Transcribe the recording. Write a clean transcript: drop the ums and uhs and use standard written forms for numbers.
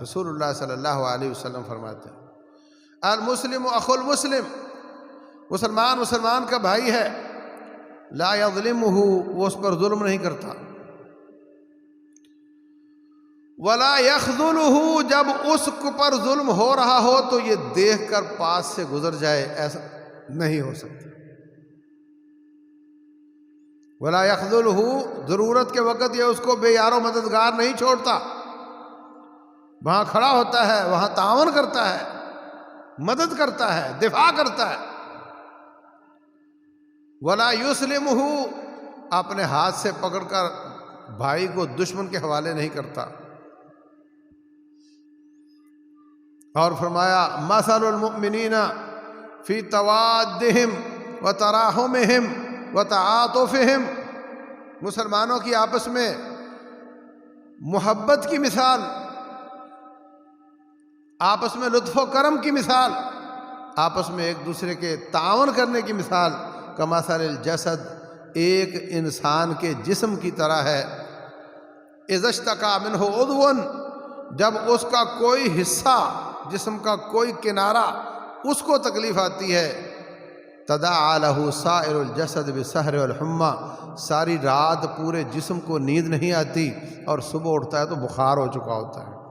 رسول اللہ صلی اللہ علیہ وسلم فرماتے ہیں المسلم اخو المسلم، مسلمان مسلمان کا بھائی ہے، لا یظلمہ، وہ اس پر ظلم نہیں کرتا، ولا یخذلہ، جب اس پر ظلم ہو رہا ہو تو یہ دیکھ کر پاس سے گزر جائے، ایسا نہیں ہو سکتا۔ ولا یخذلہ، ضرورت کے وقت یہ اس کو بے یار و مددگار نہیں چھوڑتا، وہاں کھڑا ہوتا ہے، وہاں تعاون کرتا ہے، مدد کرتا ہے، دفاع کرتا ہے۔ ولا یسلمہ، اپنے ہاتھ سے پکڑ کر بھائی کو دشمن کے حوالے نہیں کرتا۔ اور فرمایا مثل المؤمنین فی توادہم وتراحمہم وتعاطفہم، مسلمانوں کی آپس میں محبت کی مثال، آپس میں لطف و کرم کی مثال، آپس میں ایک دوسرے کے تعاون کرنے کی مثال، کمثل الجسد، ایک انسان کے جسم کی طرح ہے، اذا اشتکا منہ عضو، جب اس کا کوئی حصہ، جسم کا کوئی کنارہ اس کو تکلیف آتی ہے، تداعی لہ سائر الجسد بالسہر والحمى، ساری رات پورے جسم کو نیند نہیں آتی اور صبح اٹھتا ہے تو بخار ہو چکا ہوتا ہے۔